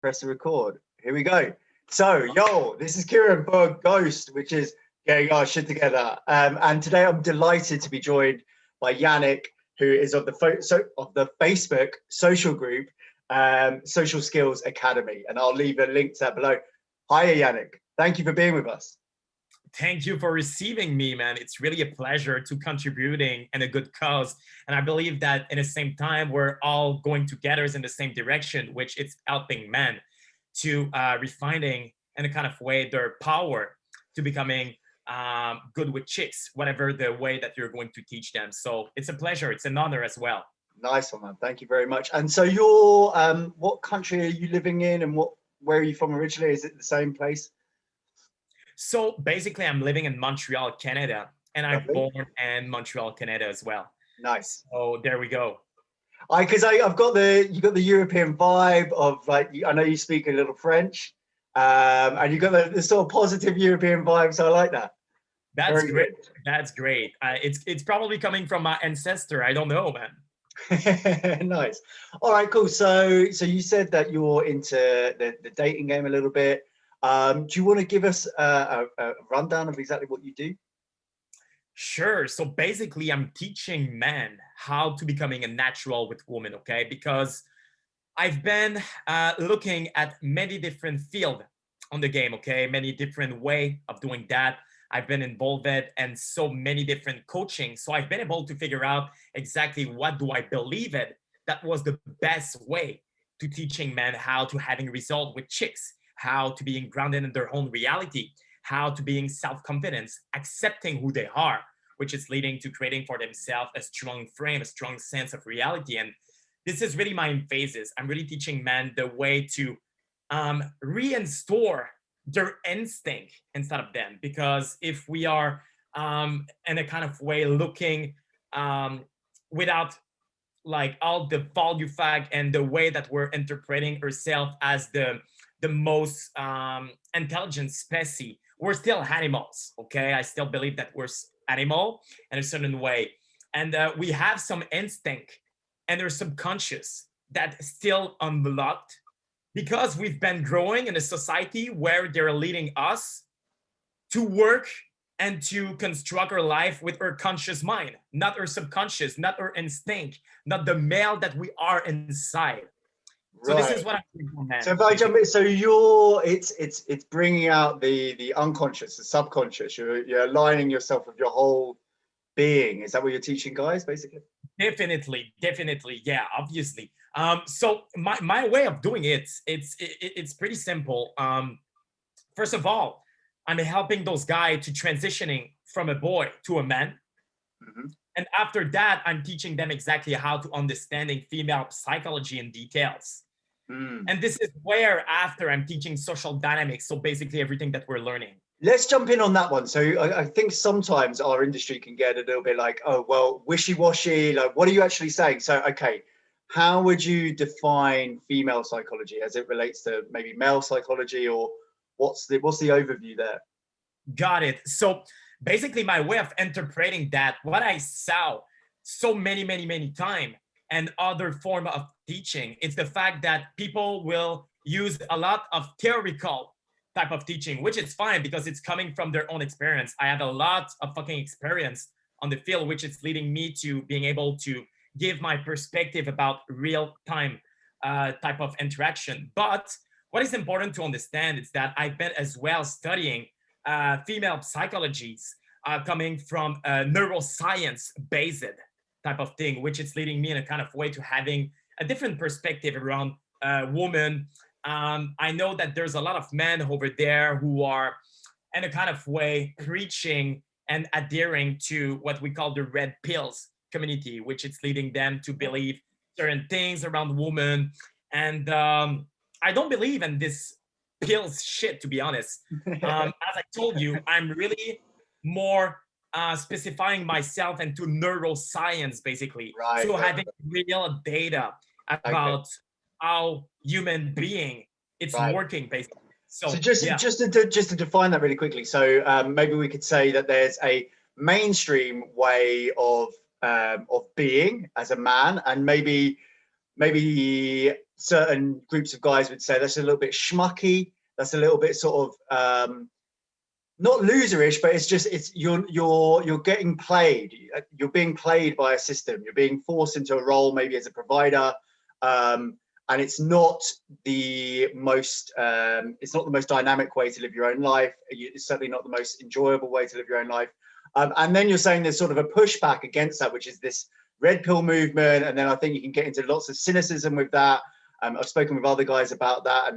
Press the record. Here we go. So, yo, this is Kieran for GOST, which is getting our shit together. And today I'm delighted to be joined by Yannick, who is of the Facebook social group, Social Skills Academy. And I'll leave a link to that below. Hiya, Yannick. Thank you for being with us. Thank you for receiving me, man. It's really a pleasure to contributing in a good cause. And I believe that in the same time, we're all going together in the same direction, which it's helping men to refining in a kind of way their power to becoming good with chicks, whatever the way that you're going to teach them. So it's a pleasure. It's an honor as well. Nice one, man. Thank you very much. And so you're, what country are you living in, and where are you from originally? Is it the same place? So basically, I'm living in Montreal, Canada, and I'm born in Montreal, Canada as well. Nice. So there we go. Because I've got you got the European vibe of, like, I know you speak a little French, and you got the sort of positive European vibe. So I like that. That's great. That's great. It's probably coming from my ancestor. I don't know, man. Nice. All right, cool. So you said that you're into the dating game a little bit. Do you want to give us a rundown of exactly what you do? Sure. So basically, I'm teaching men how to becoming a natural with women, okay? Because I've been looking at many different fields on the game, okay? Many different way of doing that. I've been involved in so many different coaching. So I've been able to figure out exactly what do I believe in that was the best way to teaching men how to having result with chicks, how to being grounded in their own reality, how to being self-confidence, accepting who they are, which is leading to creating for themselves a strong frame, a strong sense of reality. And this is really my emphasis. I'm really teaching men the way to reinstore their instinct instead of them. Because if we are in a kind of way looking without like all the value fact and the way that we're interpreting ourselves as the most intelligent species, we're still animals, okay? I still believe that we're animal in a certain way. And we have some instinct and their subconscious that still unlocked because we've been growing in a society where they're leading us to work and to construct our life with our conscious mind, not our subconscious, not our instinct, not the male that we are inside. So right. This is what I'm doing for men. So if I jump in, so it's bringing out the unconscious, the subconscious. You're aligning yourself with your whole being. Is that what you're teaching guys, basically? Definitely, yeah, obviously. So my way of doing it's pretty simple. First of all, I'm helping those guys to transitioning from a boy to a man. Mm-hmm. And after that, I'm teaching them exactly how to understanding female psychology in details. Mm. And this is where after I'm teaching social dynamics. So basically everything that we're learning. Let's jump in on that one. So I think sometimes our industry can get a little bit like, oh, well, wishy-washy. Like, what are you actually saying? So, okay, how would you define female psychology as it relates to maybe male psychology, or what's the overview there? Got it. So basically my way of interpreting that, what I saw so many times and other form of teaching, it's the fact that people will use a lot of theoretical type of teaching, which is fine because it's coming from their own experience. I have a lot of fucking experience on the field, which is leading me to being able to give my perspective about real-time type of interaction. But what is important to understand is that I've been as well studying female psychologies coming from neuroscience-based type of thing, which is leading me in a kind of way to having a different perspective around women. I know that there's a lot of men over there who are in a kind of way preaching and adhering to what we call the Redpill community, which is leading them to believe certain things around women. And I don't believe in this pills shit, to be honest. As I told you, I'm really more specifying myself into neuroscience, basically. Right, so having real data about how human being it's working, basically. So just to define that really quickly. So maybe we could say that there's a mainstream way of being as a man, and maybe certain groups of guys would say that's a little bit schmucky. That's a little bit sort of not loserish, but it's you're getting played. You're being played by a system. You're being forced into a role, maybe as a provider, and it's not the most dynamic way to live your own life. It's certainly not the most enjoyable way to live your own life. And then you're saying there's sort of a pushback against that, which is this red pill movement. And then I think you can get into lots of cynicism with that. I've spoken with other guys about that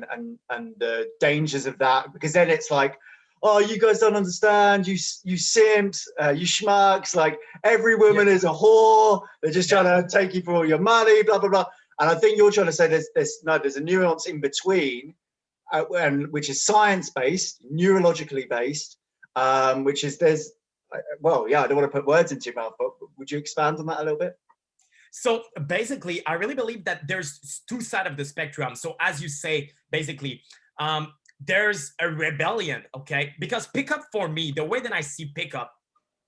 and the dangers of that, because then it's like, oh, you guys don't understand, you simps, you schmucks, like every woman is a whore. They're just trying to take you for all your money, blah, blah, blah. And I think you're trying to say there's a nuance in between, which is science-based, neurologically based, which is I don't want to put words into your mouth, but would you expand on that a little bit? So basically, I really believe that there's two sides of the spectrum. So as you say, basically, there's a rebellion, okay? Because pickup for me, the way that I see pickup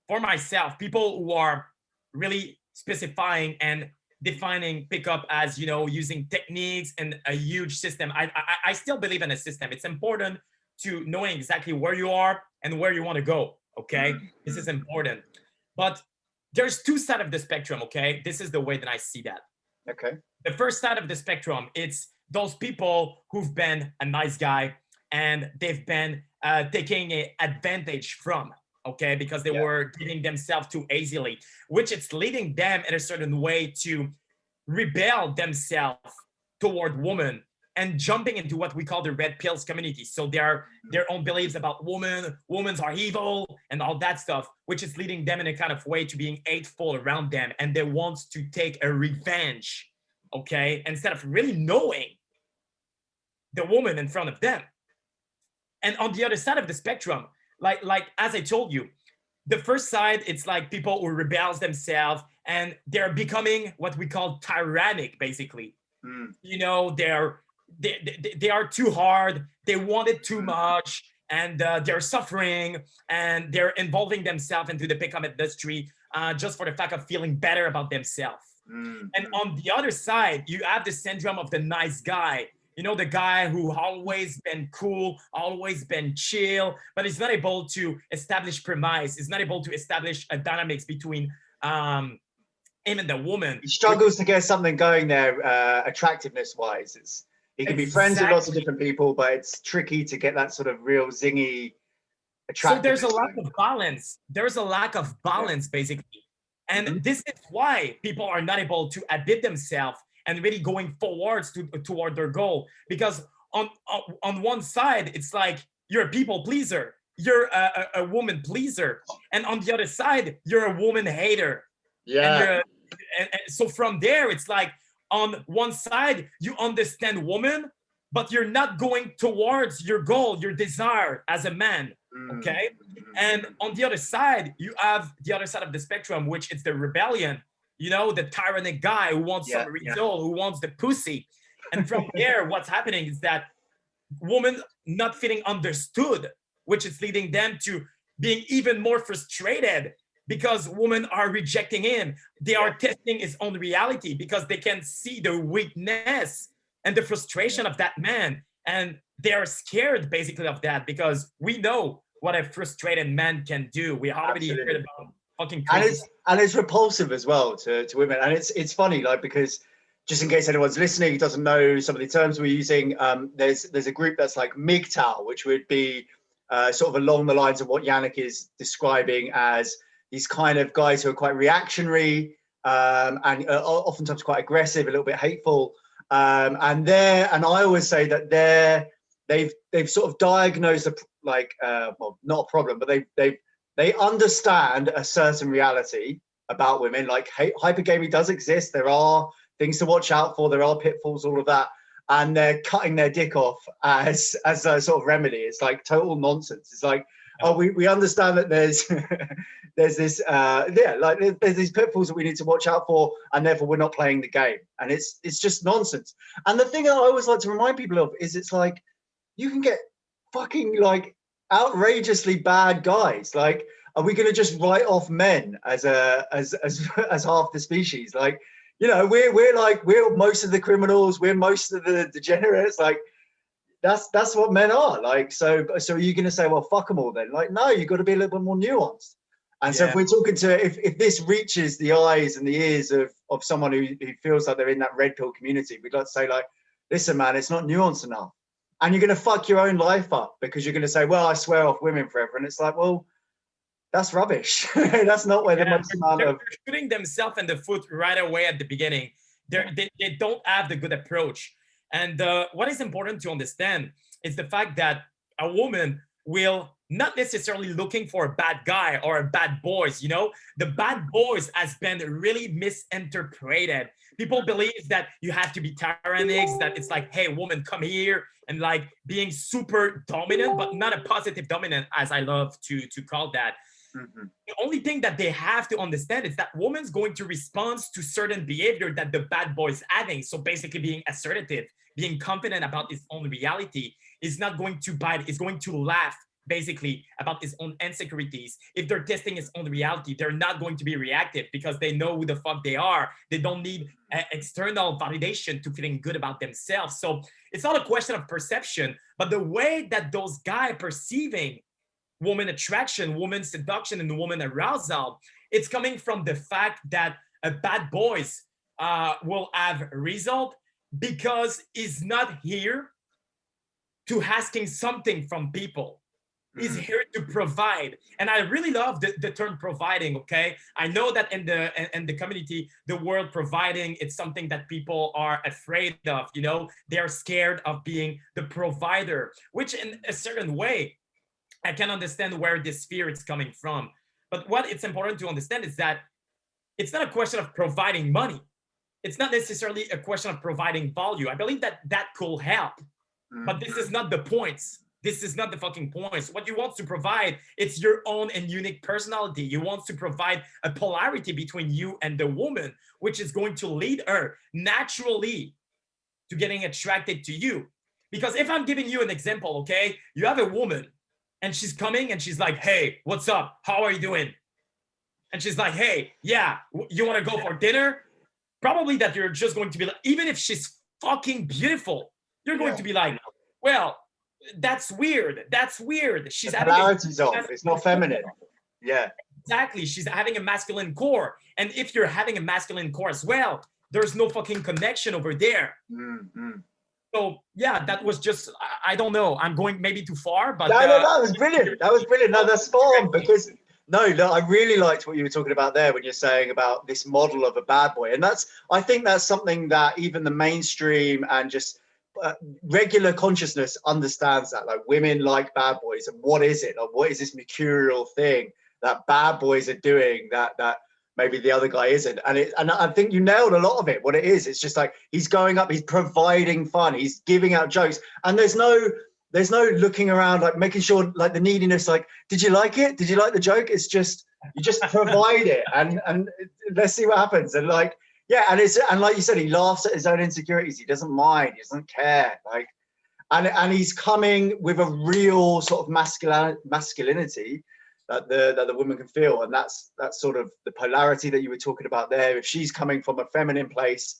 for myself, people who are really specifying and defining pickup as, using techniques and a huge system. I still believe in a system. It's important to knowing exactly where you are and where you want to go, okay? This is important. But there's two sides of the spectrum, okay? This is the way that I see that. Okay. The first side of the spectrum, it's those people who've been a nice guy and they've been taking advantage from, okay? Because they were giving themselves too easily, which it's leading them in a certain way to rebel themselves toward women and jumping into what we call the red pills community. So their own beliefs about women are evil and all that stuff, which is leading them in a kind of way to being hateful around them. And they want to take a revenge, okay? Instead of really knowing the woman in front of them. And on the other side of the spectrum, like as I told you, the first side, it's like people who rebels themselves and they're becoming what we call tyrannic, basically. They are too hard, they want it too much, and they're suffering, and they're involving themselves into the pickup industry just for the fact of feeling better about themselves. And on the other side, you have the syndrome of the nice guy. The guy who always been cool, always been chill, but he's not able to establish premise. He's not able to establish a dynamics between him and the woman. He struggles to get something going there, attractiveness-wise. He can be friends with lots of different people, but it's tricky to get that sort of real zingy attractiveness. So there's a lack of balance. There's a lack of balance, basically. And this is why people are not able to admit themselves and really going forwards toward their goal. Because on one side, it's like you're a people pleaser, you're a woman pleaser, and on the other side, you're a woman hater. And so from there, it's like on one side, you understand woman, but you're not going towards your goal, your desire as a man, okay? And on the other side, you have the other side of the spectrum, which is the rebellion. The tyrannic guy who wants some result, who wants the pussy. And from there, what's happening is that women not feeling understood, which is leading them to being even more frustrated because women are rejecting him. They are testing his own reality because they can see the weakness and the frustration of that man. And they're scared basically of that because we know what a frustrated man can do. We already heard about fucking crazy. And it's repulsive as well to women. And it's funny, like, because just in case anyone's listening who doesn't know some of the terms we're using, there's a group that's like MGTOW, which would be sort of along the lines of what Yannick is describing as these kind of guys who are quite reactionary and oftentimes quite aggressive, a little bit hateful. And I always say that they've sort of diagnosed not a problem, but they understand a certain reality about women. Like hypergamy does exist. There are things to watch out for. There are pitfalls, all of that. And they're cutting their dick off as a sort of remedy. It's like total nonsense. It's like, oh, we understand that there's there's these pitfalls that we need to watch out for, and therefore we're not playing the game. And it's just nonsense. And the thing that I always like to remind people of is it's like you can get fucking like outrageously bad guys. Like, are we going to just write off men as half the species? Like, You know, we're most of the criminals, we're most of the degenerates. Like that's what men are. Like, so are you going to say, well, fuck them all then? Like, no, you've got to be a little bit more nuanced. And so if we're talking to, if this reaches the eyes and the ears of someone who feels like they're in that red pill community, we'd like to say, like, listen, man, it's not nuanced enough. And you're going to fuck your own life up because you're going to say, well, I swear off women forever. And it's like, well, that's rubbish. That's not where the most amount they're of shooting themselves in the foot right away at the beginning. They don't have the good approach. And what is important to understand is the fact that a woman will not necessarily looking for a bad guy or a bad boys. You know, the bad boys has been really misinterpreted. People believe that you have to be tyrannic, that it's like, hey, woman, come here, and like being super dominant, but not a positive dominant, as I love to call that. Mm-hmm. The only thing that they have to understand is that woman's going to respond to certain behavior that the bad boy is having. So basically being assertive, being confident about his own reality, is not going to bite, is going to laugh basically about his own insecurities. If they're testing his own reality, they're not going to be reactive because they know who the fuck they are. They don't need external validation to feeling good about themselves. So it's not a question of perception, but the way that those guys perceiving woman attraction, woman seduction, and woman arousal, it's coming from the fact that a bad boys will have result because he's not here to asking something from people. He's here to provide. And I really love the term providing, okay? I know that in the community, the word providing, it's something that people are afraid of, you know? They're scared of being the provider, which in a certain way, I can understand where this fear is coming from. But what it's important to understand is that it's not a question of providing money. It's not necessarily a question of providing value. I believe that that could help, but this is not the points. This is not the fucking points. What you want to provide, it's your own and unique personality. You want to provide a polarity between you and the woman, which is going to lead her naturally to getting attracted to you. Because if I'm giving you an example, okay, you have a woman and she's coming and she's like, hey, what's up? How are you doing? And she's like, hey, yeah, you want to go for dinner? Probably that you're just going to be like, even if she's fucking beautiful, you're going to be like, well, that's weird. That's weird. She's the having polarity's off. It's not feminine. Yeah. Exactly. She's having a masculine core. And if you're having a masculine core as well, there's no fucking connection over there. So yeah, that was just, I don't know. I'm going maybe too far, but no, that was brilliant. That was brilliant. No, that's spot on because no, I really liked what you were talking about there when you're saying about this model of a bad boy. And I think that's something that even the mainstream and just regular consciousness understands, that like women like bad boys. And what is it? Like, what is this mercurial thing that bad boys are doing that maybe the other guy isn't? And I think you nailed a lot of it. What it is, it's just like he's going up, he's providing fun, he's giving out jokes, and there's no looking around like making sure like the neediness, like, did you like it? Did you like the joke? It's just you just provide it and let's see what happens. And like, yeah, and like you said, he laughs at his own insecurities. He doesn't mind. He doesn't care. Like, and he's coming with a real sort of masculinity that the woman can feel, and that's sort of the polarity that you were talking about there. If she's coming from a feminine place,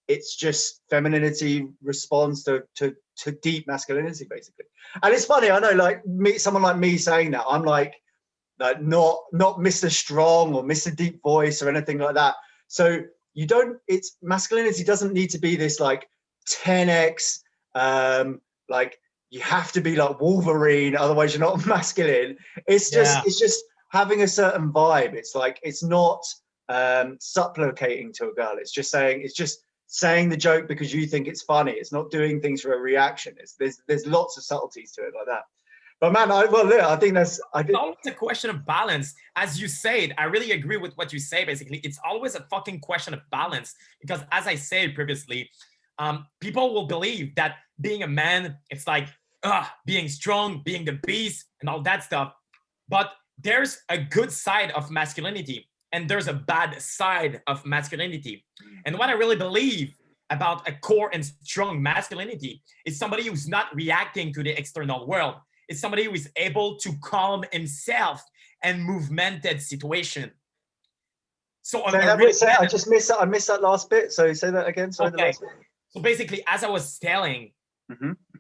it's just femininity responds to deep masculinity, basically. And it's funny, I know, like someone like me saying that, I'm like not Mr. Strong or Mr. Deep Voice or anything like that. So you don't, it's masculinity doesn't need to be this like 10x, like you have to be like Wolverine, otherwise you're not masculine. It's just having a certain vibe. It's like, it's not supplicating to a girl. It's just saying the joke because you think it's funny. It's not doing things for a reaction. There's lots of subtleties to it like that. But man, I think it's always a question of balance. As you said, I really agree with what you say. Basically, it's always a fucking question of balance because, as I said previously, people will believe that being a man, it's like being strong, being the beast, and all that stuff. But there's a good side of masculinity, and there's a bad side of masculinity. And what I really believe about a core and strong masculinity is somebody who's not reacting to the external world. It's somebody who is able to calm himself and movemented situation. So Say that bit, I just missed that. I missed that last bit. So say that again. Sorry, the last bit. So basically, as I was telling,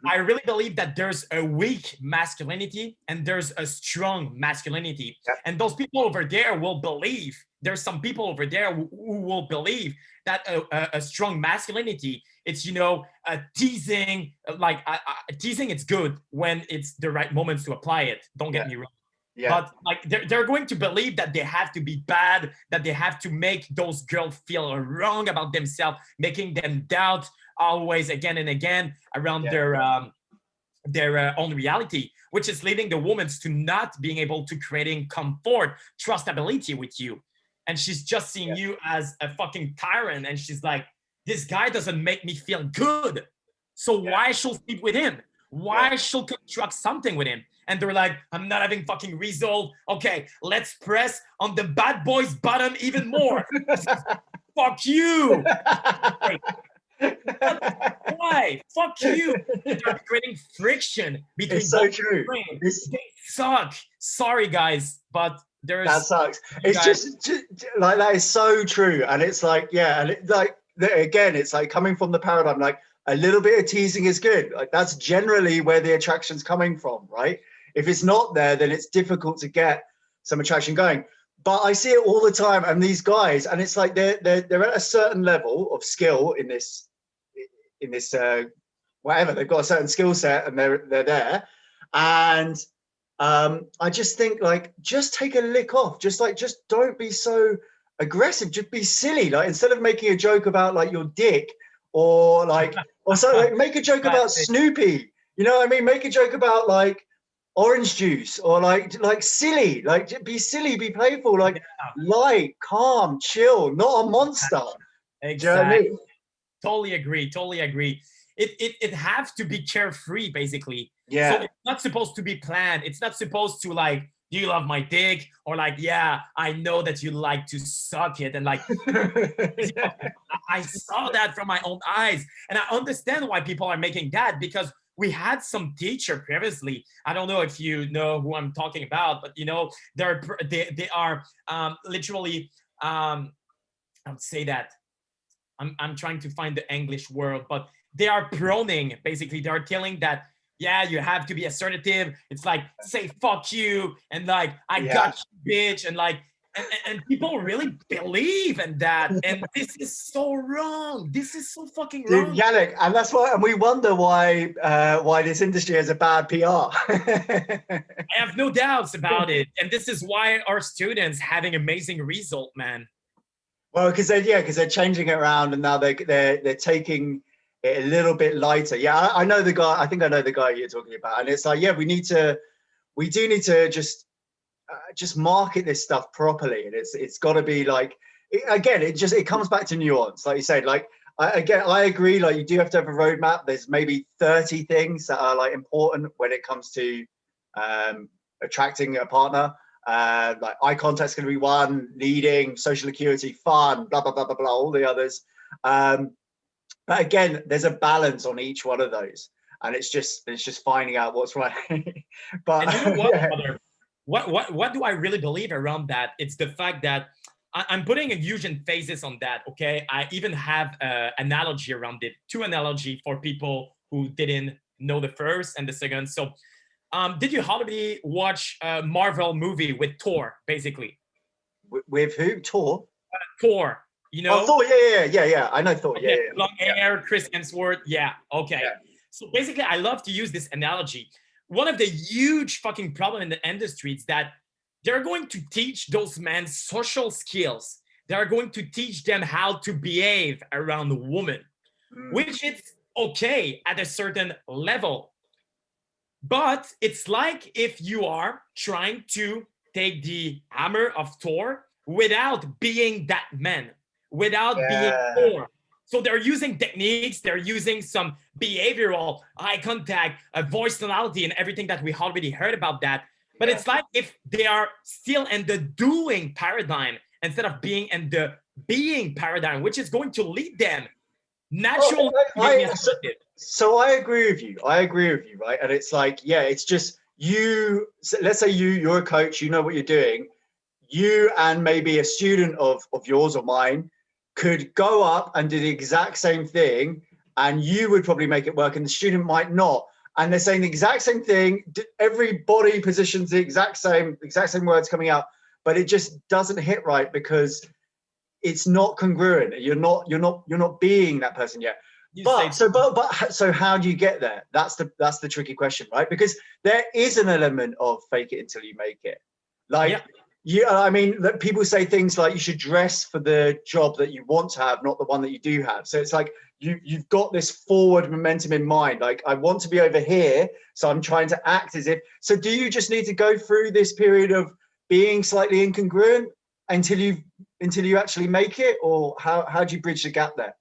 I really believe that there's a weak masculinity and there's a strong masculinity. Yep. And those people over there will believe, there's some people over there who will believe that a strong masculinity, it's, you know, teasing, like teasing, it's good when it's the right moments to apply it. Don't get me wrong. Yeah. But like they're going to believe that they have to be bad, that they have to make those girls feel wrong about themselves, making them doubt always again and again around their own reality, which is leading the women to not being able to creating comfort, trustability with you. And she's just seeing you as a fucking tyrant. And she's like, this guy doesn't make me feel good. So why she'll sleep with him? Why she'll construct something with him? And they're like, I'm not having fucking resolve. Okay, let's press on the bad boys button even more. Fuck you. Why? Fuck you. They're creating friction between it's so true. They suck. Sorry, guys, but there's that sucks. It's just like that is so true. And it's like, and it, like again, it's like coming from the paradigm, like a little bit of teasing is good. Like that's generally where the attraction's coming from, right? If it's not there, then it's difficult to get some attraction going. But I see it all the time, and these guys, and it's like they're at a certain level of skill in this whatever, they've got a certain skill set, and they're there. And I just think, like, just take a lick off. Just don't be so aggressive. Just be silly. Like, instead of making a joke about like your dick or like or so, like make a joke about Snoopy. You know what I mean? Make a joke about like orange juice or like silly, like be silly, be playful, like light, calm, chill, not a monster. Exactly. Do you know what I mean? Totally agree. It has to be carefree, basically. Yeah. So it's not supposed to be planned. It's not supposed to like, do you love my dick? Or like, yeah, I know that you like to suck it. And like, I saw that from my own eyes. And I understand why people are making that, because we had some teacher previously. I don't know if you know who I'm talking about, but you know, they are literally, I would say that, I'm trying to find the English word, but they are proning, basically. They are telling that, yeah, you have to be assertive. It's like, say fuck you, and like, I got you, bitch, and like, and people really believe in that, and this is so wrong. This is so fucking wrong. Dude, Yannick, and that's why, and we wonder why this industry has a bad PR. I have no doubts about it, and this is why our students having amazing result, man. Well, because they're changing it around, and now they're taking it a little bit lighter. Yeah, I know the guy. I think I know the guy you're talking about, and it's like, yeah, we do need to just market this stuff properly, and it's got to be like, again, it comes back to nuance, like you said. Like I agree. Like you do have to have a roadmap. There's maybe 30 things that are like important when it comes to attracting a partner. Like eye contact's going to be one, leading, social acuity, fun, blah blah blah blah blah, all the others. But again, there's a balance on each one of those, and it's just finding out what's right. But and you know what do I really believe around that? It's the fact that I'm putting a huge emphasis on that. Okay, I even have an analogy around it. Two analogy for people who didn't know the first and the second. So. Did you already watch a Marvel movie with Thor, basically? With who? Thor? Thor, you know? Oh, Thor, yeah. I know Thor, okay, yeah. Long hair, Chris Hemsworth, yeah, okay. Yeah. So basically, I love to use this analogy. One of the huge fucking problem in the industry is that they're going to teach those men social skills. They're going to teach them how to behave around a woman, which is okay at a certain level. But it's like if you are trying to take the hammer of Thor without being that man, without being Thor. So they're using techniques, they're using some behavioral eye contact, voice tonality, and everything that we already heard about that. But it's like if they are still in the doing paradigm instead of being in the being paradigm, which is going to lead them naturally. So I agree with you. Right? And it's like, yeah, it's just you. Let's say you're a coach. You know what you're doing. you and maybe a student of yours or mine could go up and do the exact same thing, and you would probably make it work and the student might not. And they're saying the exact same thing, every body positions the exact same words coming out, but it just doesn't hit right because it's not congruent. You're not being that person yet. So how do you get there? That's the tricky question, right? Because there is an element of fake it until you make it. Like, yeah, I mean, people say things like you should dress for the job that you want to have, not the one that you do have. So it's like you've got this forward momentum in mind. Like, I want to be over here, so I'm trying to act as if. So do you just need to go through this period of being slightly incongruent until you actually make it, or how do you bridge the gap there?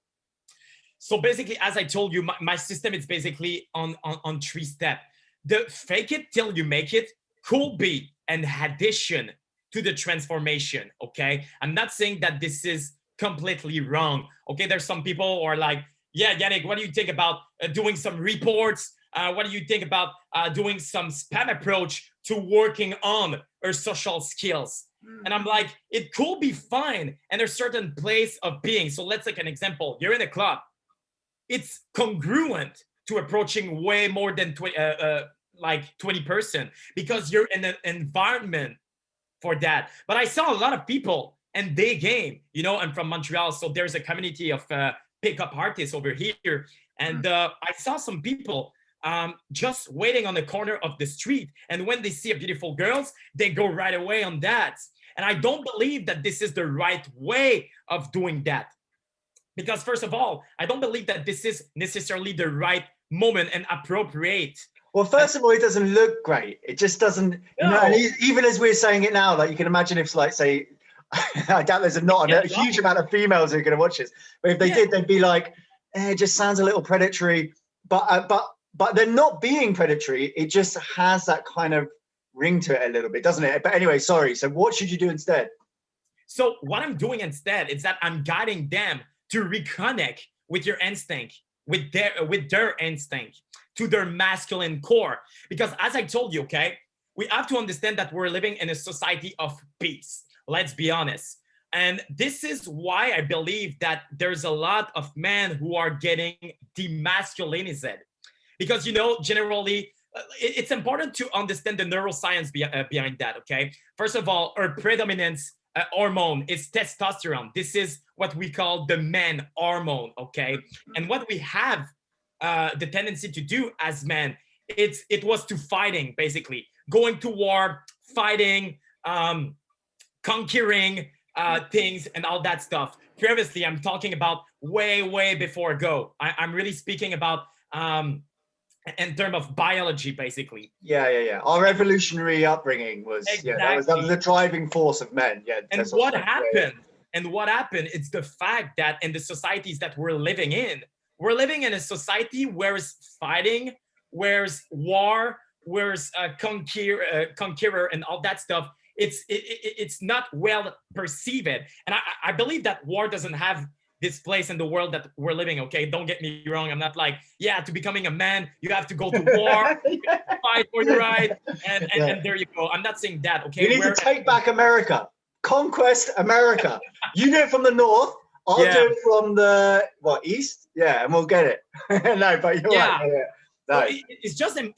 So basically, as I told you, my system is basically on 3 steps. The fake it till you make it could be an addition to the transformation, okay? I'm not saying that this is completely wrong, okay? There's some people who are like, yeah, Yannick, what do you think about doing some reports? What do you think about doing some spam approach to working on our social skills? And I'm like, it could be fine. And there's certain place of being. So let's take an example. You're in a club. It's congruent to approaching way more than 20% because you're in an environment for that. But I saw a lot of people and they game, you know, I'm from Montreal. So there's a community of pickup artists over here. And I saw some people just waiting on the corner of the street. And when they see a beautiful girl, they go right away on that. And I don't believe that this is the right way of doing that. Because first of all, I don't believe that this is necessarily the right moment and appropriate. Well, first of all, it doesn't look great. It just doesn't. No. You know, and even as we're saying it now, like you can imagine if, like, say, I doubt there's a huge amount of females who are going to watch this, but if they did, they'd be like, it just sounds a little predatory. But they're not being predatory. It just has that kind of ring to it a little bit, doesn't it? But anyway, sorry. So what should you do instead? So what I'm doing instead is that I'm guiding them to reconnect with your instinct, with their instinct, to their masculine core. Because as I told you, okay, we have to understand that we're living in a society of peace. Let's be honest. And this is why I believe that there's a lot of men who are getting demasculinized. Because, you know, generally, it's important to understand the neuroscience behind that, okay? First of all, our predominant hormone is testosterone. This is what we call the man hormone, okay? And what we have the tendency to do as men, it was to fighting, basically. Going to war, fighting, conquering things and all that stuff. Previously, I'm talking about way before ago. I'm really speaking about in terms of biology, basically. Yeah. Our evolutionary upbringing was that was the driving force of men. Yeah. And what happened? And what happened? It's the fact that in the societies that we're living in a society where it's fighting, where's war, where's conqueror and all that stuff. It's not well perceived. And I believe that war doesn't have this place in the world that we're living, okay? Don't get me wrong. I'm not like, to becoming a man, you have to go to war, you have to fight for your right, and there you go. I'm not saying that, okay? You need to take back America. Conquest America. You do it from the north, I'll do it from the, east? Yeah, and we'll get it. No, but you're right. Yeah. No. So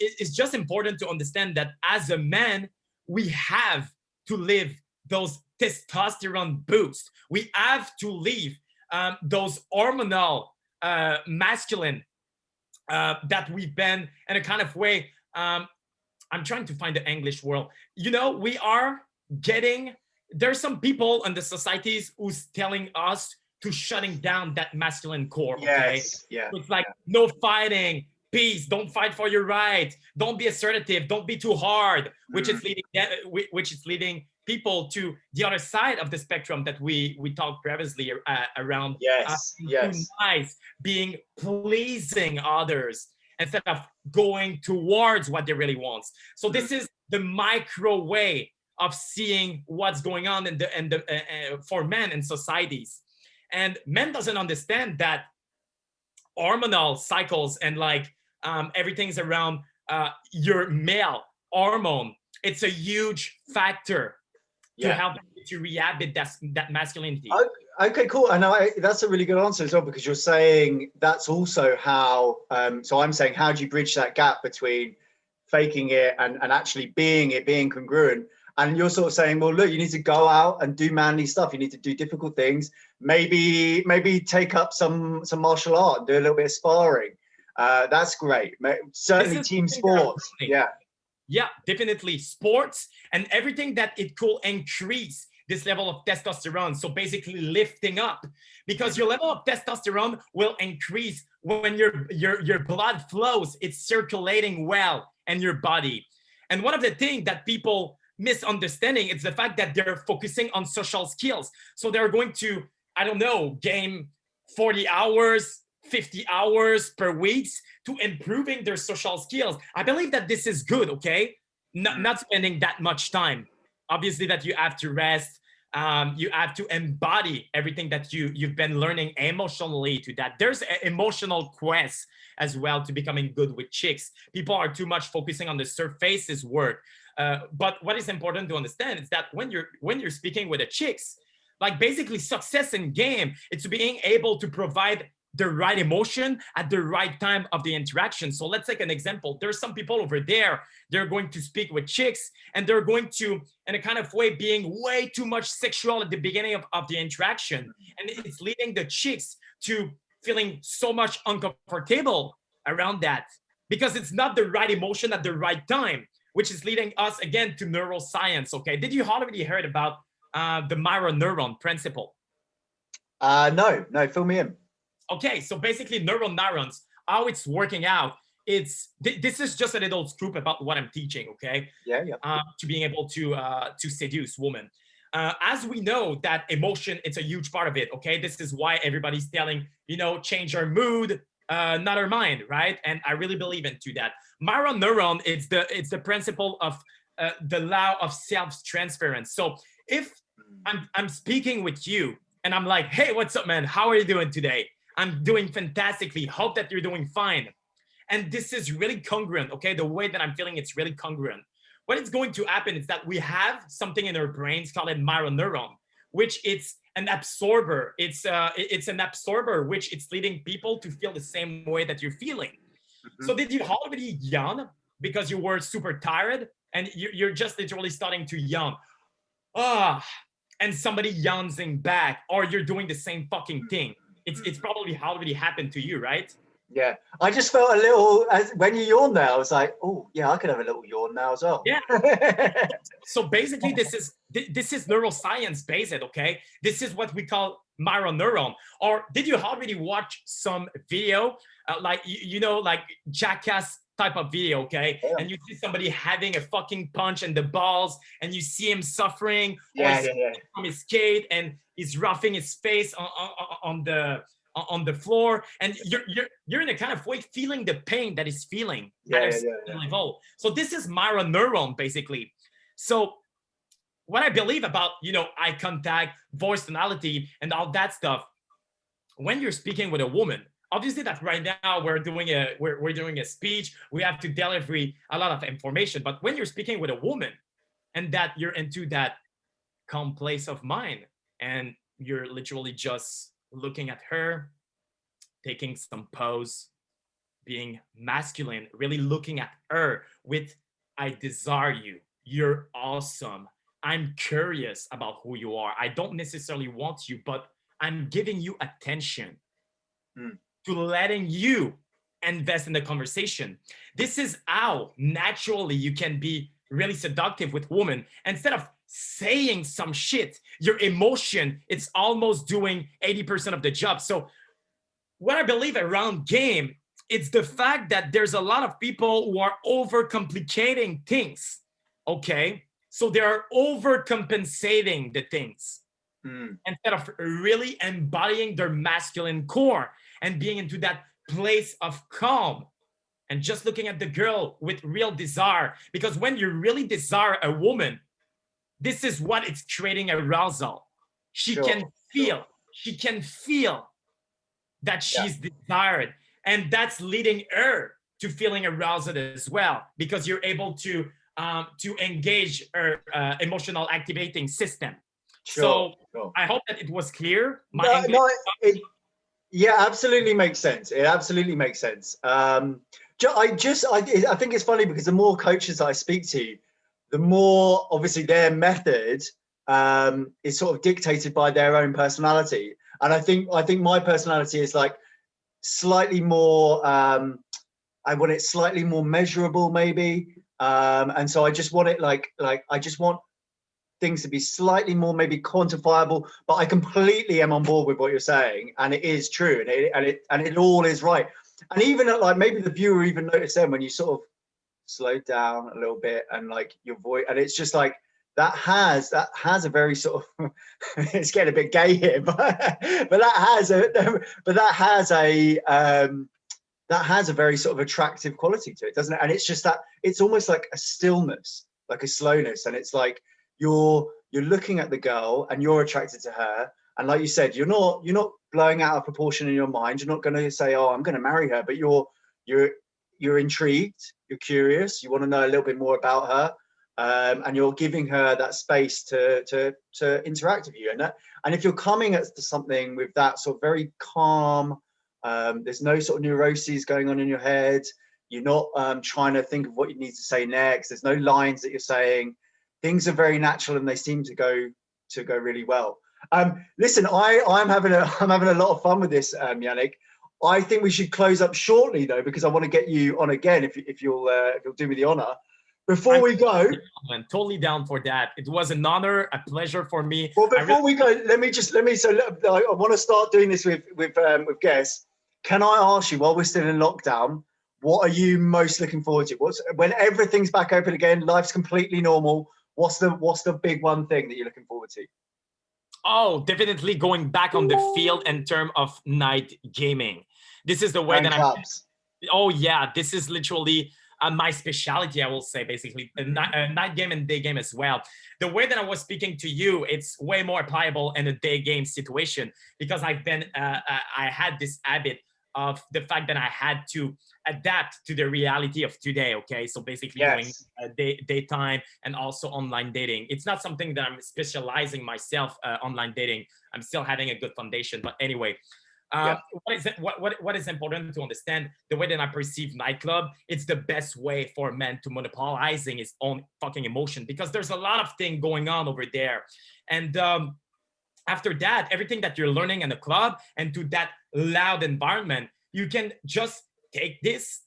it's just important to understand that as a man, we have to live those testosterone boosts. We have to live those hormonal masculine that we've been in a kind of way. I'm trying to find the English word. You know, we are getting, there's some people in the societies who's telling us to shutting down that masculine core. Okay? Yes, yeah. It's like no fighting, peace, don't fight for your right, don't be assertive, don't be too hard, which is leading people to the other side of the spectrum that we talked previously around. Yes. Nice, being pleasing others instead of going towards what they really want. So this is the micro way of seeing what's going on in the for men in societies. And men doesn't understand that hormonal cycles and everything's around your male hormone. It's a huge factor to help you to rehabilitate that masculinity. Okay, cool. And that's a really good answer as well, because you're saying that's also how, so I'm saying, how do you bridge that gap between faking it and actually being congruent? And you're sort of saying, well, look, you need to go out and do manly stuff. You need to do difficult things. Maybe take up some martial art and do a little bit of sparring. That's great. Certainly team sports. Yeah, definitely sports and everything that it could increase this level of testosterone. So basically lifting up, because your level of testosterone will increase when your blood flows. It's circulating well in your body. And one of the things that people misunderstanding is the fact that they're focusing on social skills. So they're going to, I don't know, game 40 hours, 50 hours per week to improving their social skills. I believe that this is good, okay? Not spending that much time. Obviously that you have to rest. You have to embody everything that you've been learning emotionally to that. There's an emotional quest as well to becoming good with chicks. People are too much focusing on the surfaces work. But what is important to understand is that when you're speaking with the chicks, like basically success in game, it's being able to provide the right emotion at the right time of the interaction. So let's take an example. There's some people over there, they're going to speak with chicks and they're going to, in a kind of way, being way too much sexual at the beginning of the interaction. And it's leading the chicks to feeling so much uncomfortable around that because it's not the right emotion at the right time, which is leading us again to neuroscience, okay? Did you already heard about the mirror neuron principle? No, fill me in. Okay, so basically neural neurons, how it's working out, this is just a little scoop about what I'm teaching, okay? Yeah. To being able to seduce women. As we know that emotion, it's a huge part of it, okay? This is why everybody's telling, change our mood, not our mind, right? And I really believe into that. Mirror neuron, it's the principle of the law of self-transference. So if I'm speaking with you and I'm like, hey, what's up, man? How are you doing today? I'm doing fantastically. Hope that you're doing fine. And this is really congruent, okay? The way that I'm feeling, it's really congruent. What is going to happen is that we have something in our brains called a mirror neuron, which it's an absorber. It's an absorber, which it's leading people to feel the same way that you're feeling. Mm-hmm. So did you already yawn because you were super tired and you're just literally starting to yawn? And somebody yawning back, or you're doing the same fucking thing. It's probably already happened to you, right? Yeah, I just felt a little, when you yawned there, I was like, oh yeah, I could have a little yawn now as well. Yeah. So basically this is neuroscience based, okay? This is what we call mirror neuron. Or did you already watch some video, like Jackass type of video, okay? Yeah. And you see somebody having a fucking punch in the balls and you see him suffering from his skate and he's roughing his face on the floor, and you're in a kind of way feeling the pain that he's feeling at a certain level. So this is mirror neuron basically. So what I believe about eye contact, voice tonality, and all that stuff, when you're speaking with a woman, obviously that right now we're doing a speech, we have to deliver a lot of information, but when you're speaking with a woman and that you're into that calm place of mind and you're literally just looking at her, taking some pose, being masculine, really looking at her with, I desire you, you're awesome, I'm curious about who you are, I don't necessarily want you, but I'm giving you attention, to letting you invest in the conversation. This is how naturally you can be really seductive with women. Instead of saying some shit, your emotion, it's almost doing 80% of the job. So what I believe around game, it's the fact that there's a lot of people who are overcomplicating things, okay? So they are overcompensating the things instead of really embodying their masculine core and being into that place of calm and just looking at the girl with real desire. Because when you really desire a woman, this is what it's creating arousal. She can feel that she's desired. And that's leading her to feeling aroused as well, because you're able to to engage her emotional activating system. Sure, So sure. I hope that it was clear. Yeah, absolutely makes sense. It absolutely makes sense. I think it's funny because the more coaches I speak to, the more obviously their method is sort of dictated by their own personality. And I think my personality is like slightly more. I want it slightly more measurable, maybe. And so I just want it like I just want things to be slightly more maybe quantifiable, but I completely am on board with what you're saying, and it is true, and it all is right. And even at, like, maybe the viewer even noticed then when you sort of slow down a little bit and like your voice, and it's just like that has a very sort of it's getting a bit gay here, but that has a very sort of attractive quality to it, doesn't it? And it's just that it's almost like a stillness, like a slowness, and it's like you're looking at the girl and you're attracted to her, and like you said, you're not blowing out of proportion in your mind. You're not going to say, oh, I'm going to marry her, but you're intrigued, you're curious, you want to know a little bit more about her, and you're giving her that space to interact with you. And if you're coming at something with that sort of very calm, there's no sort of neuroses going on in your head. You're not trying to think of what you need to say next. There's no lines that you're saying. Things are very natural, and they seem to go really well. Listen, I'm having a lot of fun with this, Yannick. I think we should close up shortly though, because I want to get you on again if you'll do me the honor. Before we go, I'm totally down for that. It was an honor, a pleasure for me. Well, before we go, let me. So I want to start doing this with guests. Can I ask you, while we're still in lockdown, what are you most looking forward to? When everything's back open again, life's completely normal? What's the big one thing that you're looking forward to? Oh, definitely going back on the field in terms of night gaming. This is the way that clubs. Oh yeah, this is literally my specialty, I will say, basically a night game and day game as well. The way that I was speaking to you, it's way more applicable in a day game situation, because I had this habit of the fact that I had to adapt to the reality of today. Okay, so basically doing daytime and also online dating. It's not something that I'm specializing myself online dating. I'm still having a good foundation, but anyway. What is important to understand, the way that I perceive nightclub, it's the best way for a man to monopolizing his own fucking emotion, because there's a lot of things going on over there. And after that, everything that you're learning in the club and to that loud environment, you can just take this,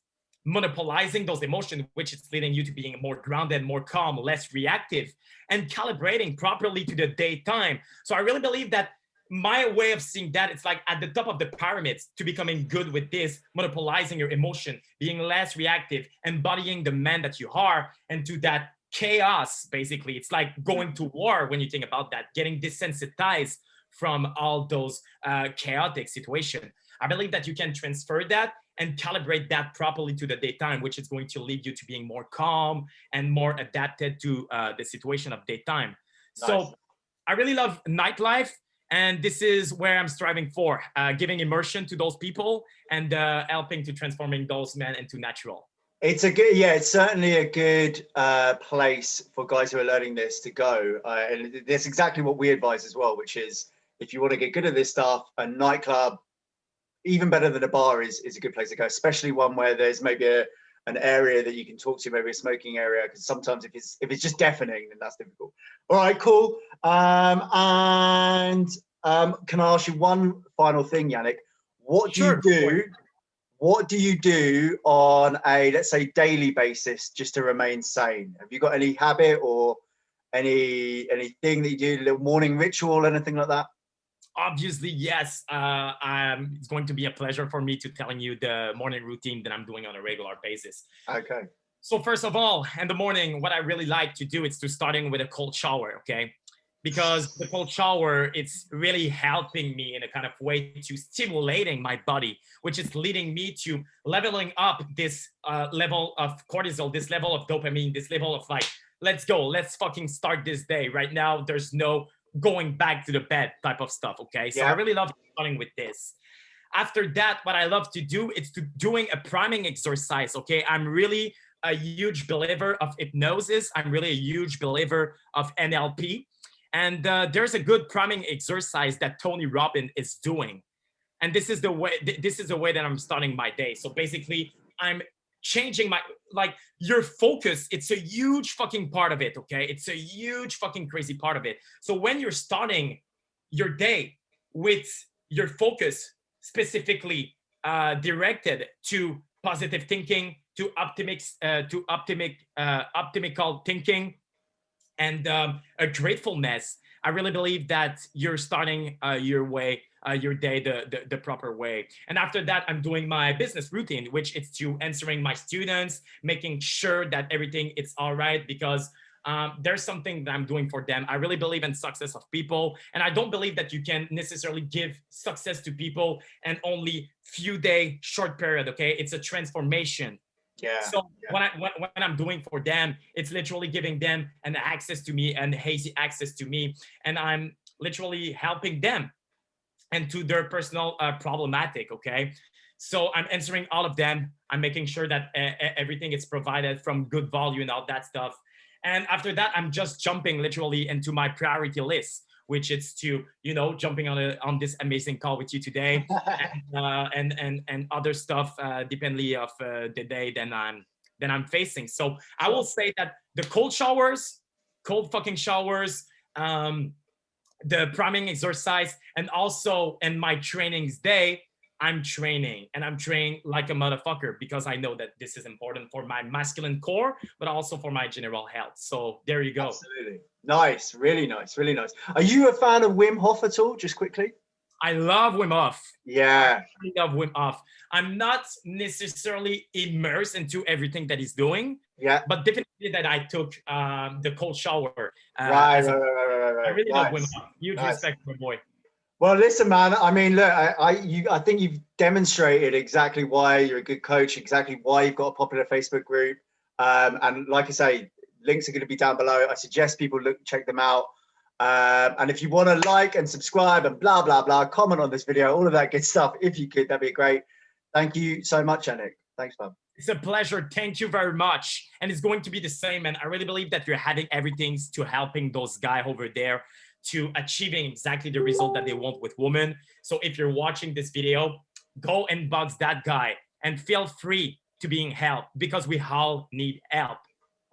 monopolizing those emotions, which is leading you to being more grounded, more calm, less reactive, and calibrating properly to the daytime. So I really believe that my way of seeing that, it's like at the top of the pyramids to becoming good with this, monopolizing your emotion, being less reactive, embodying the man that you are, and to that chaos, basically. It's like going to war when you think about that, getting desensitized from all those chaotic situations. I believe that you can transfer that and calibrate that properly to the daytime, which is going to lead you to being more calm and more adapted to the situation of daytime. Nice. So I really love nightlife. And this is where I'm striving for, giving immersion to those people and helping to transforming those men into natural. It's certainly a good place for guys who are learning this to go. And that's exactly what we advise as well, which is if you want to get good at this stuff, a nightclub, even better than a bar, is a good place to go, especially one where there's maybe an area that you can talk to, maybe a smoking area, because sometimes if it's just deafening, then that's difficult. All right, cool. And can I ask you one final thing, Yannick? What do you do? What do you do on a, let's say, daily basis just to remain sane? Have you got any habit or anything that you do, a little morning ritual, anything like that? Obviously, yes. It's going to be a pleasure for me to telling you the morning routine that I'm doing on a regular basis. Okay. So first of all, in the morning, what I really like to do is to starting with a cold shower, okay? Because the cold shower, it's really helping me in a kind of way to stimulating my body, which is leading me to leveling up this level of cortisol, this level of dopamine, this level of like, let's go, let's fucking start this day. Right now, there's no going back to the bed type of stuff, okay? So I really love starting with this. After that, what I love to do is to doing a priming exercise, okay? I'm really a huge believer of hypnosis. I'm really a huge believer of NLP. And there's a good priming exercise that Tony Robbins is doing. And this is the way that I'm starting my day. So basically, I'm changing my, like, your focus. It's a huge fucking part of it. Okay, it's a huge fucking crazy part of it. So when you're starting your day with your focus specifically directed to positive thinking, to optimical thinking, and a gratefulness, I really believe that you're starting your day the proper way. And after that, I'm doing my business routine, which is to answering my students, making sure that everything is all right, because there's something that I'm doing for them. I really believe in success of people, and I don't believe that you can necessarily give success to people in only few day short period. Okay, it's a transformation. Yeah. So when I'm doing for them, it's literally giving them an access to me and hazy access to me, and I'm literally helping them and to their personal problematic. Okay, so I'm answering all of them. I'm making sure that everything is provided from good value and all that stuff. And after that, I'm just jumping literally into my priority list, which is to, jumping on this amazing call with you today, and other stuff depending of the day that I'm facing. So I will say that the cold fucking showers, the priming exercise, and also in my trainings day, I'm training, and I'm trained like a motherfucker, because I know that this is important for my masculine core, but also for my general health. So there you go. Absolutely. Nice. Really nice. Really nice. Are you a fan of Wim Hof at all? Just quickly. I love Wim Hof. Yeah. I love Wim Hof. I'm not necessarily immersed into everything that he's doing. Yeah. But definitely that I took the cold shower. Right. I really love Wim Hof. Huge respect for my boy. Well, listen, man. I mean, look, I think you've demonstrated exactly why you're a good coach, exactly why you've got a popular Facebook group, and like I say, links are going to be down below. I suggest people check them out. And if you want to like and subscribe and blah blah blah, comment on this video, all of that good stuff. If you could, that'd be great. Thank you so much, Yannick. Thanks, man. It's a pleasure. Thank you very much. And it's going to be the same. And I really believe that you're having everything to helping those guys over there to achieving exactly the result that they want with women. So if you're watching this video, go and box that guy and feel free to being helped, because we all need help.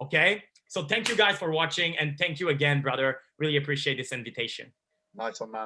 Okay? So thank you guys for watching, and thank you again, brother. Really appreciate this invitation. Nice one, man.